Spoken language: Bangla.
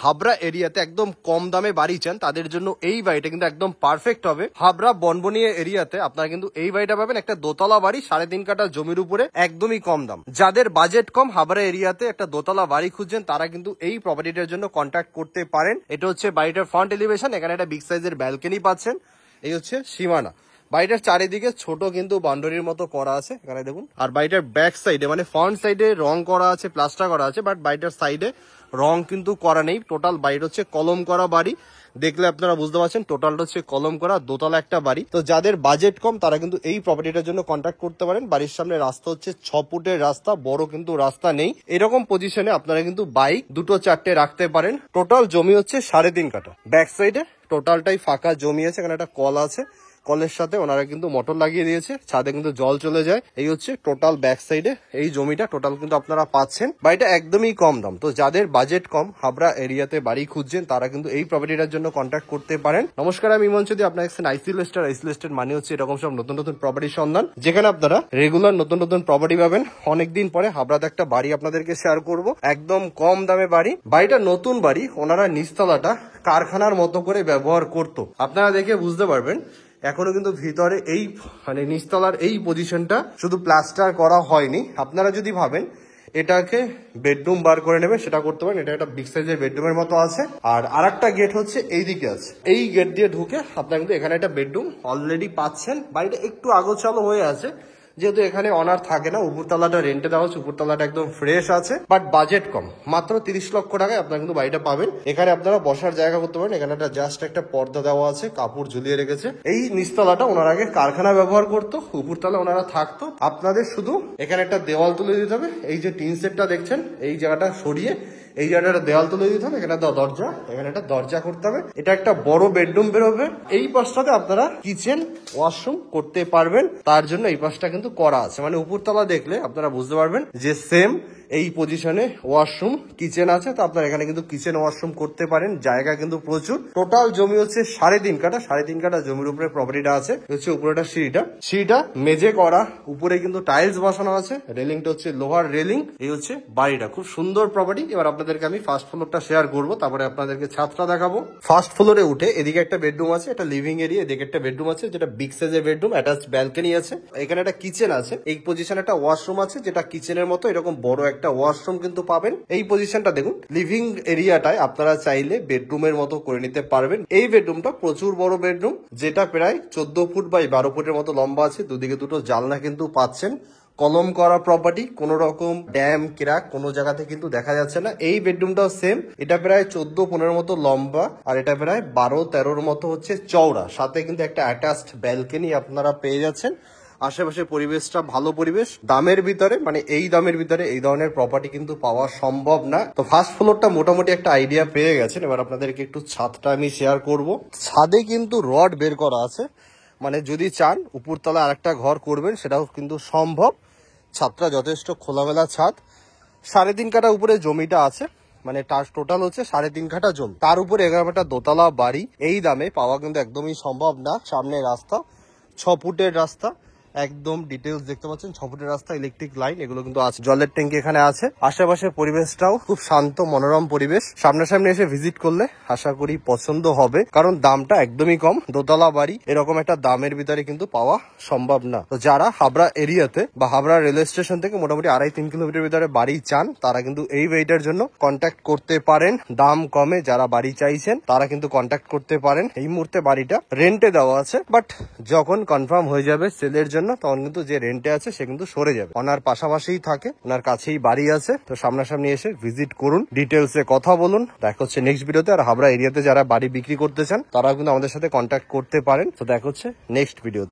হাবড়া এরিয়াতে একদম কম দামে বাড়ি চান তাদের জন্য এই বাড়িটা কিন্তু একদম পারফেক্ট হবে। হাবড়া বনবনিয়া এরিয়াতে আপনারা কিন্তু এই বাড়িটা পাবেন, একটা দোতলা বাড়ি 3.5 কাঠা জমির উপরে, একদমই কম দাম। যাদের বাজেট কম, হাবড়া এরিয়াতে একটা দোতলা বাড়ি খুঁজছেন, তারা কিন্তু এই প্রপার্টিটার জন্য কন্ট্যাক্ট করতে পারেন। এটা হচ্ছে বাড়িটার ফ্রন্ট এলিভেশন, এখানে একটা বিগ সাইজের ব্যালকনি পাচ্ছেন। এই হচ্ছে সীমানা। বাড়িটার চারিদিকে ছোট কিন্তু বাউন্ডারির মতো করা আছে, এখানে দেখুন। আর বাড়িটার ব্যাক সাইডে মানে ফ্রন্ট সাইডে রং করা আছে, প্লাস্টার করা আছে, বাট বাড়িটার সাইডে রং কিন্তু করা নেই। টোটাল বাড়িটা হচ্ছে কলম করা বাড়ি, দেখলে আপনারা বুঝতে পারছেন টোটালটা হচ্ছে কলম করা দোতলা একটা বাড়ি। তো যাদের বাজেট কম তারা কিন্তু এই প্রপার্টিটার জন্য কন্ট্যাক্ট করতে পারেন। বাড়ির সামনে রাস্তা হচ্ছে 6 ফুটের রাস্তা, বড় কিন্তু রাস্তা নেই। এরকম পজিশনে আপনারা কিন্তু বাইক 2-4টে রাখতে পারেন। টোটাল জমি হচ্ছে 3.5 কাঠা। ব্যাক সাইডে টোটালটাই ফাঁকা জমি আছে, এখানে একটা কল আছে, কলের সাথে ওনারা কিন্তু মোটর লাগিয়ে দিয়েছে, ছাদে কিন্তু জল চলে যায়। এই হচ্ছে টোটাল ব্যাক সাইডে এই জমিটা টোটাল কিন্তু আপনারা পাচ্ছেন। বাড়িটা একদমই কম দাম। তো যাদের বাজেট কম, হাবড়া এরিয়াতে বাড়ি খুঁজছেন, তারা কিন্তু এই প্রপার্টিটার জন্য কন্ট্যাক্ট করতে পারেন। নমস্কার, আমি ইমন চৌধুরী। আপনার কাছে আইসি লিস্টেড মানে হচ্ছে এরকম সব নতুন নতুন প্রপার্টি সন্ধান, যেখানে আপনারা রেগুলার নতুন নতুন প্রপার্টি পাবেন। অনেকদিন পরে হাবড়াতে একটা বাড়ি আপনাদেরকে শেয়ার করব, একদম কম দামে বাড়ি। বাড়িটা নতুন বাড়ি, ওনারা নিচতলাটা কারখানার মতো করে ব্যবহার করতো। আপনারা দেখে বুঝতে পারবেন এখনো কিন্তু ভিতরে এই মানে নিচতলার এই পজিশনটা শুধু প্লাস্টার করা হয়নি। আপনারা যদি ভাবেন এটাকে বেডরুম বার করে নেবে, সেটা করতে পারেন। এটা একটা বিগ সাইজের বেডরুমের মতো আছে। আর আরেকটা গেট হচ্ছে এই দিকে আছে, এই গেট দিয়ে ঢুকে আপনারা কিন্তু এখানে একটা বেডরুম অলরেডি পাচ্ছেন। বাড়িটা একটু আগোছালো হয়ে আছে, যেহেতু এখানে অনার থাকে না। উপরতলাটা রেন্টে দেওয়া হচ্ছে, উপরতলাটা একদম ফ্রেশ আছে, বাট বাজেট কম, মাত্র 30 লক্ষ টাকায় আপনারা কিন্তু বাড়িটা পাবেন। এখানে আপনারা বসার জায়গা করতে পারেন। এখানে একটা জাস্ট একটা পর্দা দেওয়া আছে, কাপড় ঝুলিয়ে রেখেছে। এই নিচতলাটা ওনারা আগে কারখানা ব্যবহার করতো, উপরতলা ওনারা থাকতো। আপনাদের শুধু এখানে একটা দেওয়াল তুলে দিতে হবে। এই যে টিন সেটটা দেখছেন, এই জায়গাটা সরিয়ে এই জায়গাটা দেওয়াল তুলে দিতে হবে। এখানে দরজা, এখানে একটা দরজা করতে হবে। এটা একটা বড় বেডরুম বেরোবে। এই পাশটাতে আপনারা কিচেন ওয়াশরুম করতে পারবেন, তার জন্য এই পাশটা কিন্তু করা আছে। মানে উপরতলা দেখলে আপনারা বুঝতে পারবেন যে সেম এই পজিশনে ওয়াশরুম কিচেন আছে। তো আপনারা এখানে কিন্তু কিচেন ওয়াশরুম করতে পারেন, জায়গা কিন্তু প্রচুর। টোটাল জমি হচ্ছে 3.5 কাঠা। 3.5 কাঠা জমির উপরে প্রপার্টিটা আছে। হচ্ছে উপরেটা সিঁড়িটা মেঝে করা, উপরে কিন্তু টাইলস বসানো আছে। রেলিংটা হচ্ছে লোহার রেলিং। এই হচ্ছে বাড়িটা, খুব সুন্দর প্রপার্টি। এবার আপনাদেরকে আমি ফার্স্ট ফ্লোরটা শেয়ার করবো, তারপরে আপনাদেরকে ছাদটা দেখাবো। ফার্স্ট ফ্লোরে উঠে এদিকে একটা বেডরুম আছে, এটা লিভিং এরিয়া। এদিকে একটা বেডরুম আছে, যেটা বিগ সাইজের বেডরুম, অ্যাটাচড ব্যালকনি আছে। এখানে একটা কিচেন আছে, এই পজিশনে একটা ওয়াশরুম আছে, যেটা কিচেনের মতো এরকম বড় একটা ওয়াশরুম কিন্তু পাবেন। এই পজিশনটা দেখুন, লিভিং এরিয়াটায় আপনারা চাইলে বেডরুমের মতো করে নিতে পারবেন। এই বেডরুমটা প্রচুর বড় বেডরুম, যেটা প্রায় 14 ফুট বাই 12 ফুটের মতো লম্বা আছে। দুদিকে দুটো জানলা কিন্তু পাচ্ছেন। কলম করা প্রপার্টি, কোন রকম ড্যাম ক্র্যাক কোনো জায়গাতে কিন্তু দেখা যাচ্ছে না। এই বেডরুমটাও সেম, এটা প্রায় 14-15 মতো লম্বা, আর এটা প্রায় 12-13 মতো হচ্ছে চওড়া। সাথে কিন্তু একটা অ্যাটাচড ব্যালকনি আপনারা পেয়ে যাচ্ছেন। আশেপাশে পরিবেশটা ভালো পরিবেশ। দামের ভিতরে মানে এই দামের ভিতরে এই ধরনের প্রপার্টি কিন্তু পাওয়া সম্ভব না। তো ফার্স্ট ফ্লোরটা মোটামুটি একটা আইডিয়া পেয়ে গেছেন। এবার আপনাদেরকে একটু ছাদটা আমি শেয়ার করব। ছাদে কিন্তু রড বের করা আছে, মানে যদি চান উপরতলা আরেকটা ঘর করবেন সেটাও কিন্তু সম্ভব। ছাদটা যথেষ্ট খোলামেলা ছাদ। 3.5 কাঠা উপরে জমিটা আছে, মানে তার টোটাল হচ্ছে 3.5 কাঠা জমি। তার উপরে 11টা দোতলা বাড়ি। এই দামে পাওয়া কিন্তু একদমই সম্ভব না। সামনে রাস্তা 6 ফুটের রাস্তা, একদম ডিটেলস দেখতে পাচ্ছেন। 6 ফুটের রাস্তা, ইলেকট্রিক লাইন এগুলো কিন্তু আছে। জলের ট্যাঙ্কি এখানে আছে। আশেপাশের পরিবেশটাও খুব শান্ত মনোরম পরিবেশ। সামনাসামনি এসে ভিজিট করলে আশা করি পছন্দ হবে, কারণ দামটা একদমই কম। দোতলা বাড়ি এরকম একটা দামের ভিতরে কিন্তু পাওয়া সম্ভব না। তো যারা হাবড়া এরিয়াতে বা হাবড়া রেলওয়ে স্টেশন থেকে মোটামুটি 2.5-3 কিলোমিটার ভিতরে বাড়ি চান, তারা কিন্তু এই বাড়িটার জন্য কন্ট্যাক্ট করতে পারেন। দাম কমে যারা বাড়ি চাইছেন তারা কিন্তু কন্ট্যাক্ট করতে পারেন। এই মুহূর্তে বাড়িটা রেন্টে দেওয়া আছে, বাট যখন কনফার্ম হয়ে যাবে সেলের জন্য, তখন কিন্তু যে রেন্টে আছে সে কিন্তু সরে যাবে। ওনার পাশাপাশিই থাকে, ওনার কাছেই বাড়ি আছে। তো সামনাসামনি এসে ভিজিট করুন, ডিটেলসে কথা বলুন। দেখা হচ্ছে নেক্সট ভিডিওতে। আর হাবড়া এরিয়াতে যারা বাড়ি বিক্রি করতে চান তারাও কিন্তু আমাদের সাথে কন্ট্যাক্ট করতে পারেন। তো দেখা হচ্ছে নেক্সট ভিডিও।